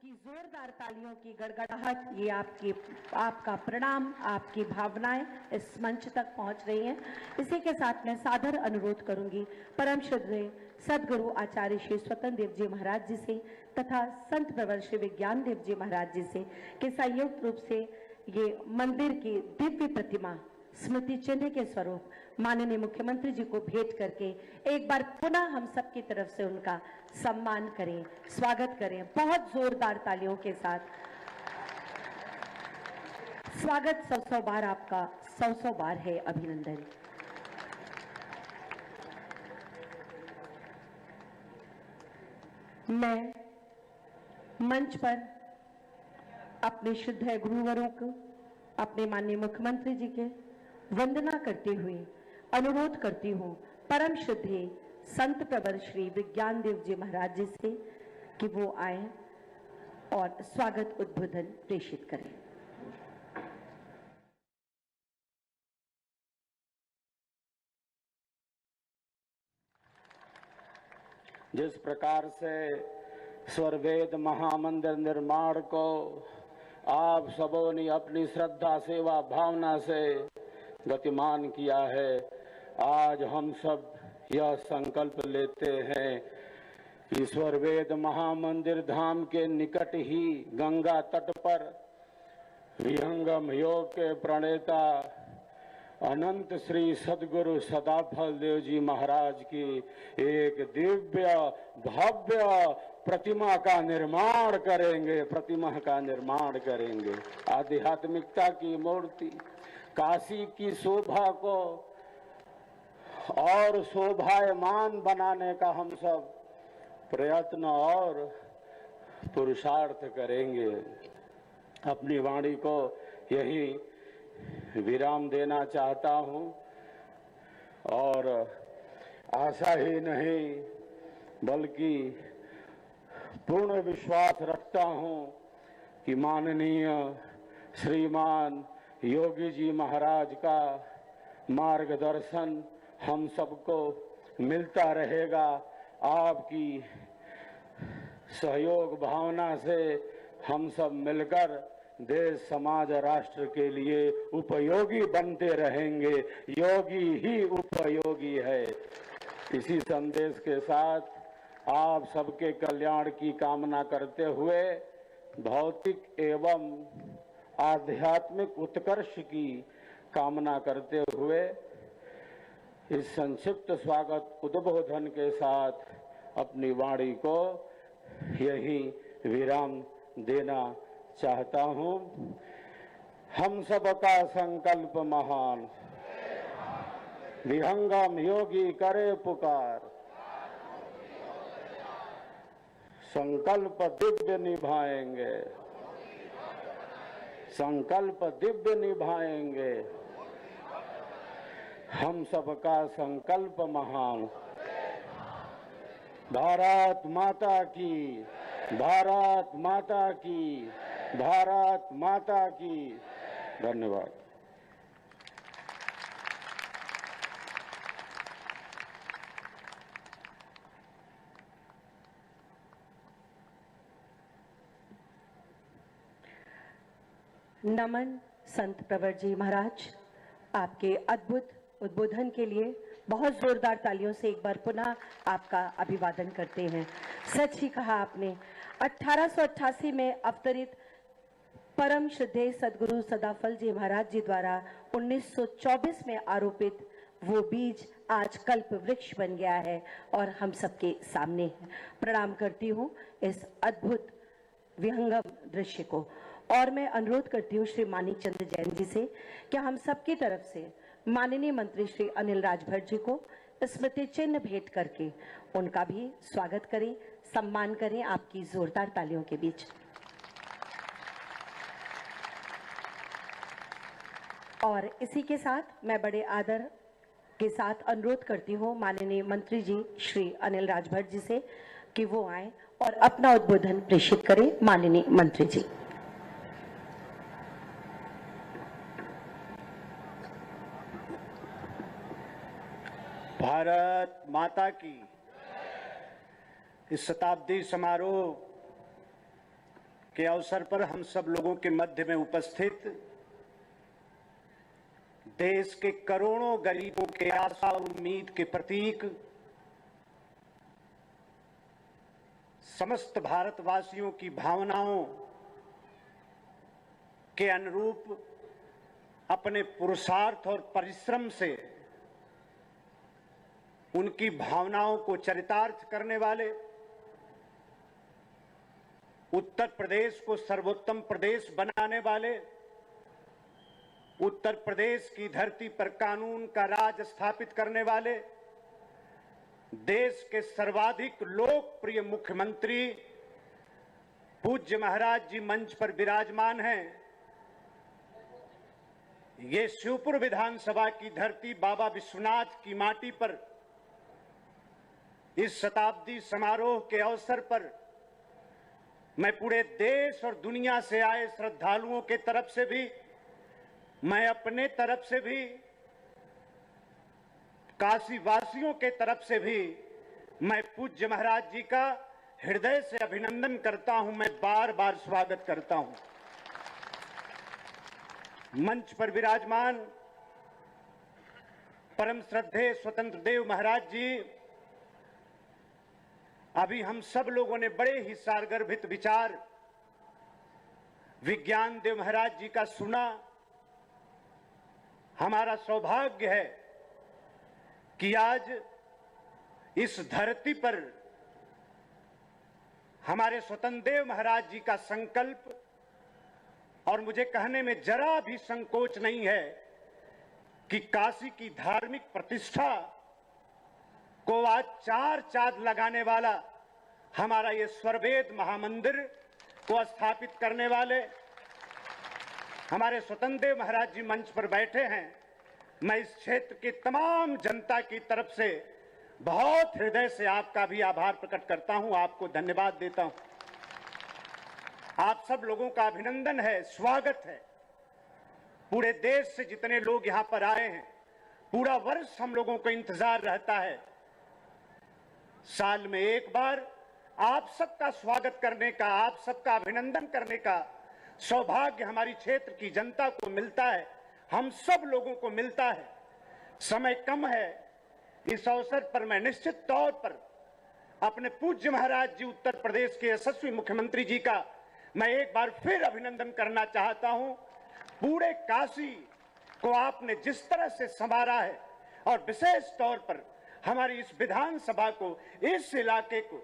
आपकी जोरदार तालियों की गड़गड़ाहट, ये आपका प्रणाम, आपकी भावनाएं इस मंच तक पहुंच रही हैं। इसी के साथ मैं सादर अनुरोध करूंगी परम श्रद्धेय सदगुरु आचार्य श्री स्वतंत्र देव जी महाराज जी से तथा संत प्रवर श्री विज्ञान देव जी महाराज जी से कि संयुक्त रूप से ये मंदिर की दिव्य प्रतिमा स्मृति चिन्ह के स्वरूप माननीय मुख्यमंत्री जी को भेंट करके एक बार पुनः हम सब की तरफ से उनका सम्मान करें, स्वागत करें। बहुत जोरदार तालियों के साथ स्वागत 100 बार आपका 100 बार है अभिनंदन। मैं मंच पर अपने श्रद्धेय गुरुवरों को, अपने माननीय मुख्यमंत्री जी के वंदना करते हुए अनुरोध करती हूं परम श्रद्धेय संत प्रवर श्री विज्ञान देव जी महाराज जी से कि वो आए और स्वागत उद्बोधन प्रेषित करें। जिस प्रकार से स्वरवेद महामंदिर निर्माण को आप सबों ने अपनी श्रद्धा सेवा भावना से गतिमान किया है, आज हम सब यह संकल्प लेते हैं कि स्वरवेद महामंदिर धाम के निकट ही गंगा तट पर विहंगम योग के प्रणेता अनंत श्री सदगुरु सदाफल देव जी महाराज की एक दिव्य भव्य प्रतिमा का निर्माण करेंगे। आध्यात्मिकता की मूर्ति, काशी की शोभा को और शोभायमान बनाने का हम सब प्रयत्न और पुरुषार्थ करेंगे। अपनी वाणी को यही विराम देना चाहता हूं और आशा ही नहीं बल्कि पूर्ण विश्वास रखता हूं कि माननीय श्रीमान योगी जी महाराज का मार्गदर्शन हम सबको मिलता रहेगा। आपकी सहयोग भावना से हम सब मिलकर देश समाज राष्ट्र के लिए उपयोगी बनते रहेंगे। योगी ही उपयोगी है। इसी संदेश के साथ आप सबके कल्याण की कामना करते हुए भौतिक एवं आध्यात्मिक उत्कर्ष की कामना करते हुए इस संक्षिप्त स्वागत उद्बोधन के साथ अपनी वाणी को यही विराम देना चाहता हूं। हम सबका संकल्प महान, विहंगम योगी करे पुकार, संकल्प दिव्य निभाएंगे, संकल्प दिव्य निभाएंगे। हम सबका संकल्प महान। भारत माता की, भारत माता की, भारत माता की। धन्यवाद। नमन संत प्रवर जी महाराज, आपके अद्भुत उद्बोधन के लिए बहुत जोरदार तालियों से एक बार पुनः आपका अभिवादन करते हैं। सच ही कहा आपने। 1888 में अवतरित परम श्रद्धेय सदगुरु सदाफल जी महाराज जी द्वारा 1924 में आरोपित वो बीज आज कल्प वृक्ष बन गया है और हम सबके सामने है। प्रणाम करती हूँ इस अद्भुत विहंगम दृश्य को और मैं अनुरोध करती हूँ श्री मानिक चंद्र जैन जी से कि हम सबकी तरफ से माननीय मंत्री श्री अनिल राजभर जी को स्मृति चिन्ह भेंट करके उनका भी स्वागत करें, सम्मान करें आपकी जोरदार तालियों के बीच। और इसी के साथ मैं बड़े आदर के साथ अनुरोध करती हूँ माननीय मंत्री जी श्री अनिल राजभर जी से कि वो आए और अपना उद्बोधन प्रेषित करें। माननीय मंत्री जी। भारत माता की। इस शताब्दी समारोह के अवसर पर हम सब लोगों के मध्य में उपस्थित देश के करोड़ों गरीबों के आशा और उम्मीद के प्रतीक समस्त भारतवासियों की भावनाओं के अनुरूप अपने पुरुषार्थ और परिश्रम से उनकी भावनाओं को चरितार्थ करने वाले, उत्तर प्रदेश को सर्वोत्तम प्रदेश बनाने वाले, उत्तर प्रदेश की धरती पर कानून का राज स्थापित करने वाले, देश के सर्वाधिक लोकप्रिय मुख्यमंत्री पूज्य महाराज जी मंच पर विराजमान हैं। ये शिवपुर विधानसभा की धरती बाबा विश्वनाथ की माटी पर इस शताब्दी समारोह के अवसर पर मैं पूरे देश और दुनिया से आए श्रद्धालुओं के तरफ से भी, मैं अपने तरफ से भी, काशी वासियों के तरफ से भी मैं पूज्य महाराज जी का हृदय से अभिनंदन करता हूं। मैं बार बार स्वागत करता हूं। मंच पर विराजमान परम श्रद्धेय स्वतंत्र देव महाराज जी, अभी हम सब लोगों ने बड़े ही सारगर्भित विचार विज्ञान देव महाराज जी का सुना। हमारा सौभाग्य है कि आज इस धरती पर हमारे स्वतंत्र देव महाराज जी का संकल्प, और मुझे कहने में जरा भी संकोच नहीं है कि काशी की धार्मिक प्रतिष्ठा को आज चार चांद लगाने वाला हमारा ये स्वरवेद महामंदिर को स्थापित करने वाले हमारे स्वतंत्र देव महाराज जी मंच पर बैठे हैं। मैं इस क्षेत्र की तमाम जनता की तरफ से बहुत हृदय से आपका भी आभार प्रकट करता हूं, आपको धन्यवाद देता हूं। आप सब लोगों का अभिनंदन है, स्वागत है। पूरे देश से जितने लोग यहां पर आए हैं, पूरा वर्ष हम लोगों को इंतजार रहता है। साल में एक बार आप सबका स्वागत करने का, आप सबका अभिनंदन करने का सौभाग्य हमारी क्षेत्र की जनता को मिलता है, हम सब लोगों को मिलता है। समय कम है, इस अवसर पर मैं निश्चित तौर पर अपने पूज्य महाराज जी उत्तर प्रदेश के यशस्वी मुख्यमंत्री जी का मैं एक बार फिर अभिनंदन करना चाहता हूं। पूरे काशी को आपने जिस तरह से संवारा है, और विशेष तौर पर हमारी इस विधानसभा को, इस इलाके को,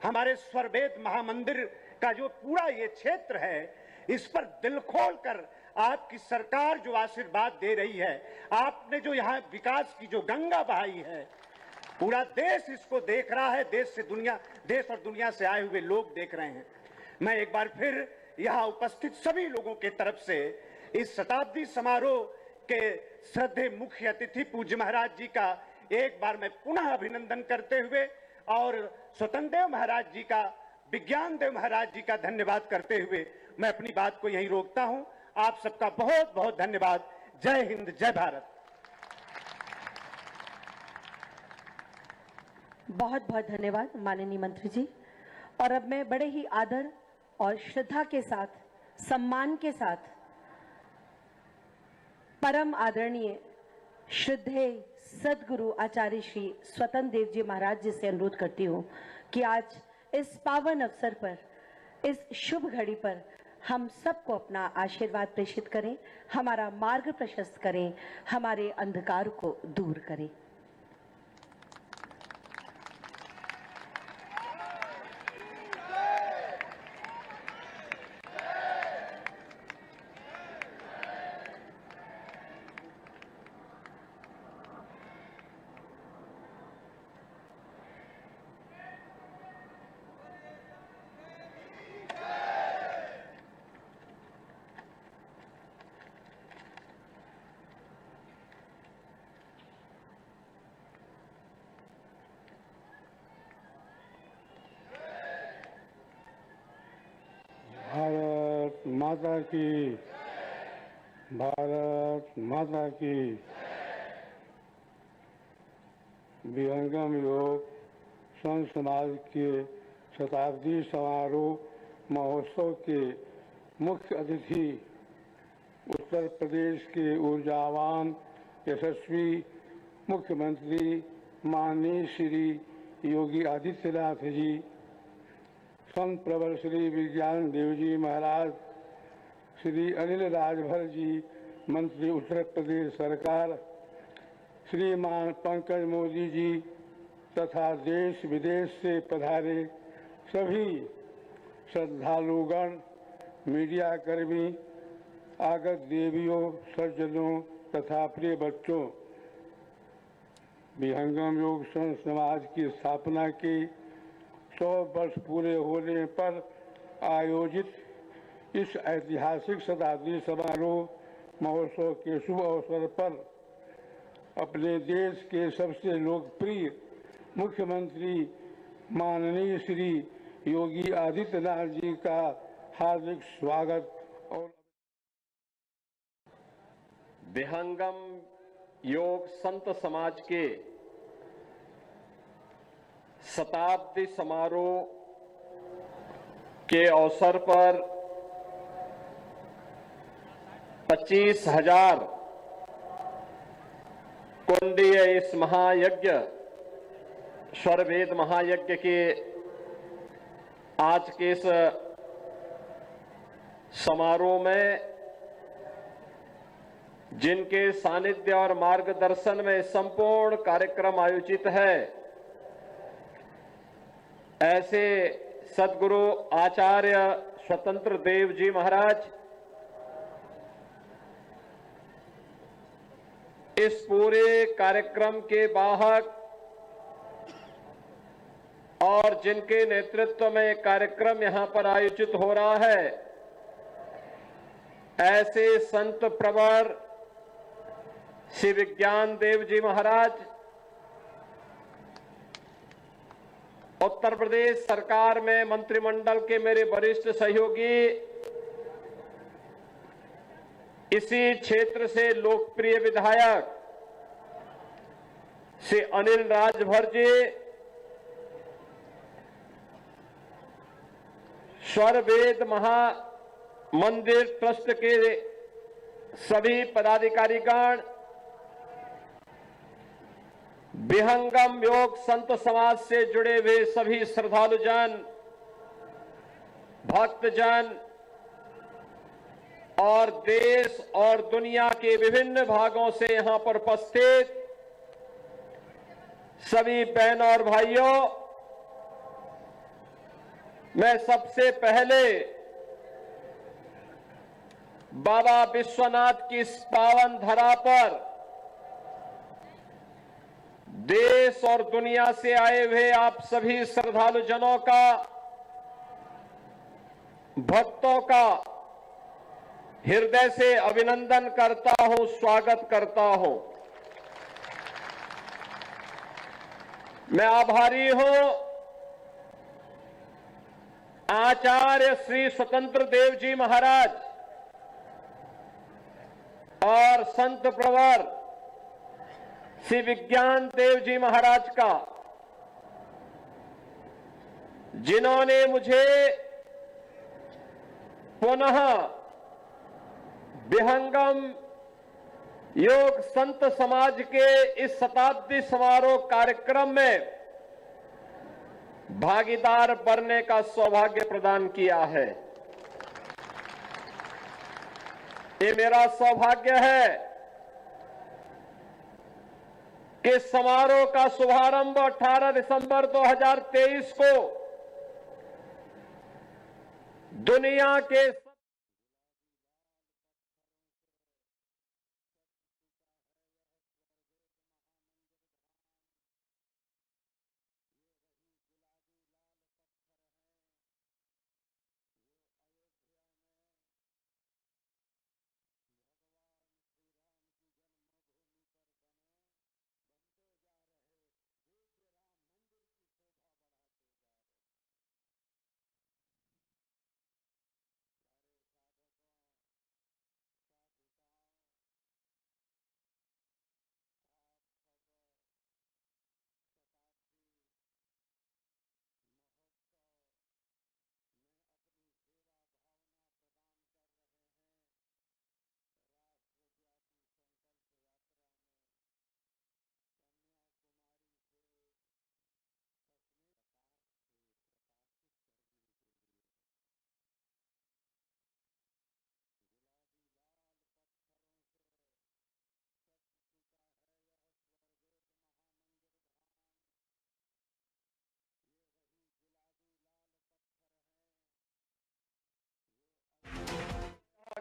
हमारे स्वरवेद महामंदिर का जो पूरा ये क्षेत्र है, इस पर दिल खोल कर आपकी सरकार जो आशीर्वाद दे रही है, आपने जो यहाँ विकास की जो गंगा बहाई है, पूरा देश इसको देख रहा है। देश और दुनिया से आए हुए लोग देख रहे हैं। मैं एक बार फिर यहाँ उपस्थित सभी लोगों के तरफ से इस शताब्दी समारोह के श्रद्धेय मुख्य अतिथि पूज्य महाराज जी का एक बार मैं पुनः अभिनंदन करते हुए और स्वतंत्र देव महाराज जी का, विज्ञान देव महाराज जी का धन्यवाद करते हुए मैं अपनी बात को यहीं रोकता हूं। आप सबका बहुत बहुत धन्यवाद। जय हिंद, जय भारत। बहुत बहुत धन्यवाद माननीय मंत्री जी। और अब मैं बड़े ही आदर और श्रद्धा के साथ, सम्मान के साथ परम आदरणीय श्रद्धेय सदगुरु आचार्य श्री स्वतंत्र देव जी महाराज जी से अनुरोध करती हूँ कि आज इस पावन अवसर पर, इस शुभ घड़ी पर हम सबको अपना आशीर्वाद प्रेषित करें, हमारा मार्ग प्रशस्त करें, हमारे अंधकार को दूर करें। भारत माता की, भारत माता की। विहंगम योग संत समाज के शताब्दी समारोह महोत्सव के मुख्य अतिथि उत्तर प्रदेश के ऊर्जावान यशस्वी मुख्यमंत्री माननीय श्री योगी आदित्यनाथ जी, संत प्रवर श्री विज्ञान देव जी महाराज, श्री अनिल राजभर जी, मंत्री उत्तर प्रदेश सरकार, श्रीमान पंकज मोदी जी तथा देश विदेश से पधारे सभी श्रद्धालुगण, मीडिया कर्मी, आगत देवियों, सज्जनों तथा प्रिय बच्चों, विहंगम योग संत समाज की स्थापना के 100 वर्ष पूरे होने पर आयोजित इस ऐतिहासिक शताब्दी समारोह महोत्सव के शुभ अवसर पर अपने देश के सबसे लोकप्रिय मुख्यमंत्री माननीय श्री योगी आदित्यनाथ जी का हार्दिक स्वागत और विहंगम योग संत समाज के शताब्दी समारोह के अवसर पर 25,000 कुंडीय इस महायज्ञ स्वरवेद महायज्ञ के आज के इस समारोह में जिनके सानिध्य और मार्गदर्शन में संपूर्ण कार्यक्रम आयोजित है, ऐसे सद्गुरु आचार्य स्वतंत्र देव जी महाराज इस पूरे कार्यक्रम के वाहक और जिनके नेतृत्व में कार्यक्रम यहां पर आयोजित हो रहा है, ऐसे संत प्रवर श्री विज्ञान देव जी महाराज, उत्तर प्रदेश सरकार में मंत्रिमंडल के मेरे वरिष्ठ सहयोगी, इसी क्षेत्र से लोकप्रिय विधायक श्री अनिल राजभर जी, स्वरवेद महामंदिर ट्रस्ट के सभी पदाधिकारीगण, विहंगम योग संत समाज से जुड़े हुए सभी श्रद्धालुजन, भक्तजन और देश और दुनिया के विभिन्न भागों से यहां पर उपस्थित सभी बहनों और भाइयों, मैं सबसे पहले बाबा विश्वनाथ की इस पावन धरा पर देश और दुनिया से आए हुए आप सभी श्रद्धालु जनों का, भक्तों का हृदय से अभिनंदन करता हूं, स्वागत करता हूं। मैं आभारी हूं आचार्य श्री स्वतंत्र देव जी महाराज और संत प्रवर श्री विज्ञान देव जी महाराज का, जिन्होंने मुझे पुनः विहंगम योग संत समाज के इस शताब्दी समारोह कार्यक्रम में भागीदार बनने का सौभाग्य प्रदान किया है। ये मेरा सौभाग्य है कि समारोह का शुभारंभ 18 दिसंबर 2023 को दुनिया के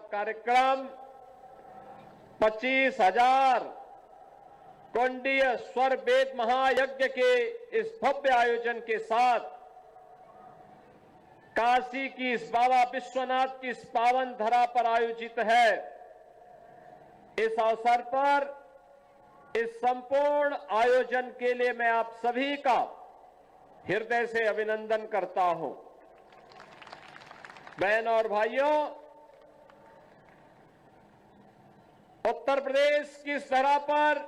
कार्यक्रम 25,000 कुंडीय स्वर वेद महायज्ञ के इस भव्य आयोजन के साथ काशी की इस बाबा विश्वनाथ की इस पावन धरा पर आयोजित है। इस अवसर पर इस संपूर्ण आयोजन के लिए मैं आप सभी का हृदय से अभिनंदन करता हूं। बहनों और भाइयों, उत्तर प्रदेश की इस धरा पर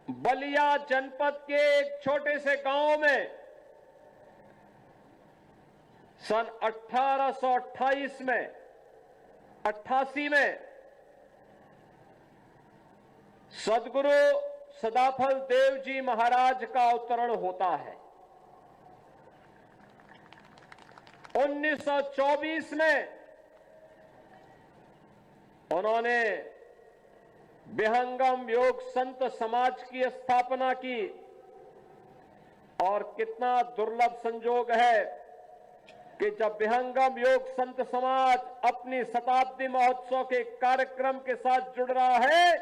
बलिया जनपद के एक छोटे से गांव में सन 1888 में 88 में सदगुरु सदाफल देव जी महाराज का अवतरण होता है। 1924 में उन्होंने विहंगम योग संत समाज की स्थापना की और कितना दुर्लभ संजोग है कि जब विहंगम योग संत समाज अपनी शताब्दी महोत्सव के कार्यक्रम के साथ जुड़ रहा है,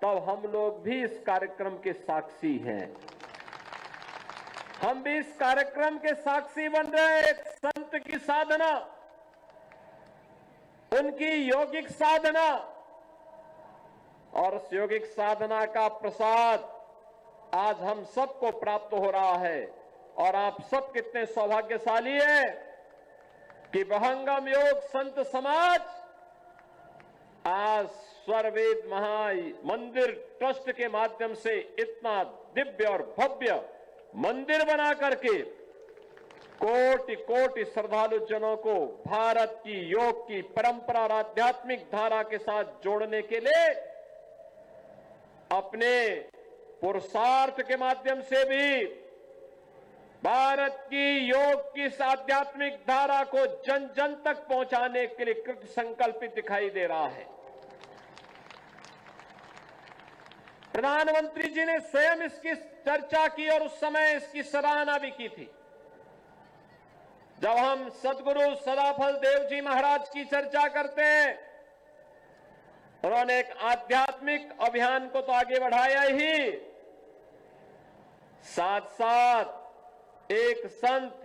तब हम लोग भी इस कार्यक्रम के साक्षी हैं। हम भी इस कार्यक्रम के साक्षी बन रहे हैं। एक संत की साधना, उनकी यौगिक साधना और उस यौगिक साधना का प्रसाद आज हम सबको प्राप्त हो रहा है। और आप सब कितने सौभाग्यशाली हैं कि विहंगम योग संत समाज आज स्वरवेद मंदिर ट्रस्ट के माध्यम से इतना दिव्य और भव्य मंदिर बना करके कोटि कोटि श्रद्धालु जनों को भारत की योग की परंपरा और आध्यात्मिक धारा के साथ जोड़ने के लिए अपने पुरुषार्थ के माध्यम से भी भारत की योग की इस आध्यात्मिक धारा को जन जन तक पहुंचाने के लिए कृत संकल्पित दिखाई दे रहा है। प्रधानमंत्री जी ने स्वयं इसकी चर्चा की और उस समय इसकी सराहना भी की थी। जब हम सदगुरु सदाफल देव जी महाराज की चर्चा करते हैं, उन्होंने एक आध्यात्मिक अभियान को तो आगे बढ़ाया ही, साथ साथ एक संत,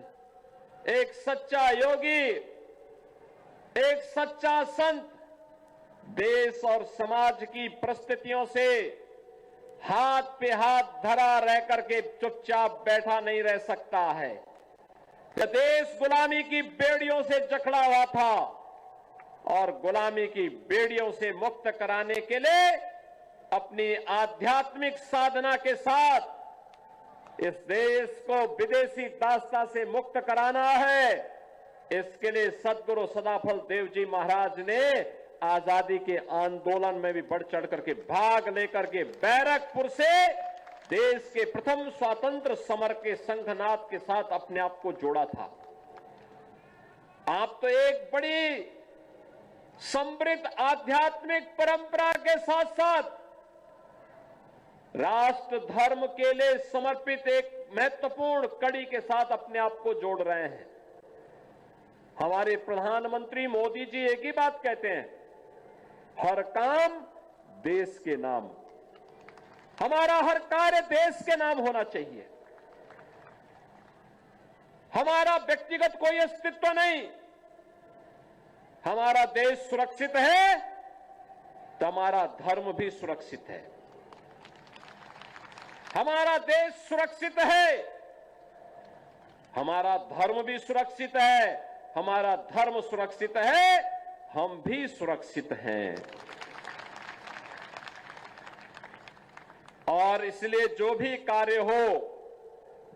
एक सच्चा योगी, एक सच्चा संत देश और समाज की परिस्थितियों से हाथ पे हाथ धरा रह करके चुपचाप बैठा नहीं रह सकता है। देश गुलामी की बेड़ियों से जकड़ा हुआ था और गुलामी की बेड़ियों से मुक्त कराने के लिए अपनी आध्यात्मिक साधना के साथ इस देश को विदेशी दास्ता से मुक्त कराना है। इसके लिए सदगुरु सदाफल देव जी महाराज ने आजादी के आंदोलन में भी बढ़ चढ़ करके भाग लेकर के बैरकपुर से देश के प्रथम स्वतंत्र समर के संघनाद के साथ अपने आप को जोड़ा था। आप तो एक बड़ी समृद्ध आध्यात्मिक परंपरा के साथ साथ राष्ट्र धर्म के लिए समर्पित एक महत्वपूर्ण कड़ी के साथ अपने आप को जोड़ रहे हैं। हमारे प्रधानमंत्री मोदी जी एक ही बात कहते हैं, हर काम देश के नाम। हमारा हर कार्य देश के नाम होना चाहिए। हमारा व्यक्तिगत कोई अस्तित्व नहीं। हमारा देश सुरक्षित है तो हमारा धर्म भी सुरक्षित है। हमारा देश सुरक्षित है, हमारा धर्म भी सुरक्षित है। हमारा धर्म सुरक्षित है, हम भी सुरक्षित हैं। और इसलिए जो भी कार्य हो,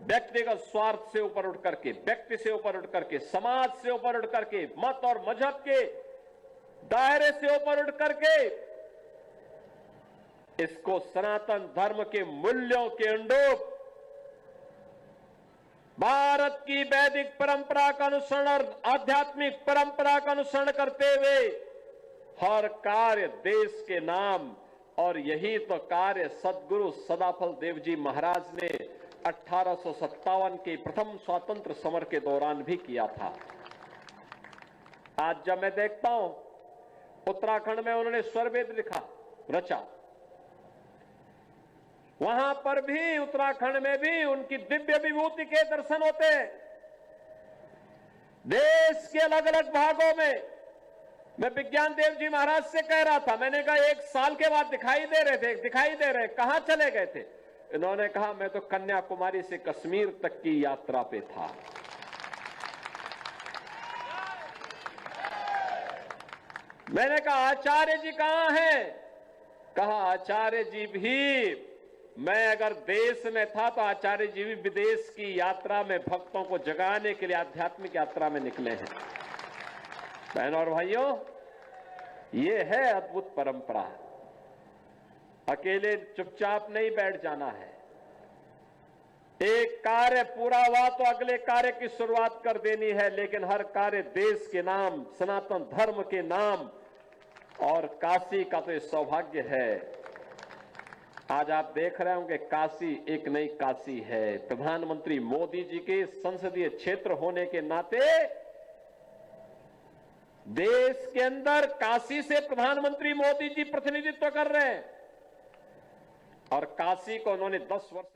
व्यक्तिगत स्वार्थ से ऊपर उठ करके, व्यक्ति से ऊपर उठ करके, समाज से ऊपर उठ करके, मत और मजहब के दायरे से ऊपर उठ करके इसको सनातन धर्म के मूल्यों के अनुरूप भारत की वैदिक परंपरा का अनुसरण और आध्यात्मिक परंपरा का अनुसरण करते हुए हर कार्य देश के नाम, और यही तो कार्य सदगुरु सदाफल देव जी महाराज ने 1857 के प्रथम स्वतंत्र समर के दौरान भी किया था। आज जब मैं देखता हूं उत्तराखंड में उन्होंने स्वरवेद लिखा, रचा। वहां पर भी, उत्तराखंड में भी उनकी दिव्य विभूति के दर्शन होते हैं। देश के अलग अलग भागों में, मैं विज्ञान देव जी महाराज से कह रहा था, मैंने कहा 1 साल के बाद दिखाई दे रहे, कहां चले गए थे? इन्होंने कहा मैं तो कन्याकुमारी से कश्मीर तक की यात्रा पे था। मैंने कहा आचार्य जी कहां हैं? कहा आचार्य जी भी, मैं अगर देश में था तो आचार्य जी भी विदेश की यात्रा में भक्तों को जगाने के लिए आध्यात्मिक यात्रा में निकले हैं। बहनों और भाइयों, ये है अद्भुत परंपरा। अकेले चुपचाप नहीं बैठ जाना है। एक कार्य पूरा हुआ तो अगले कार्य की शुरुआत कर देनी है, लेकिन हर कार्य देश के नाम, सनातन धर्म के नाम, और काशी का तो ये सौभाग्य है। आज आप देख रहे होंगे काशी एक नई काशी है। प्रधानमंत्री मोदी जी के संसदीय क्षेत्र होने के नाते देश के अंदर काशी से प्रधानमंत्री मोदी जी प्रतिनिधित्व कर रहे हैं, और काशी को उन्होंने 10 वर्ष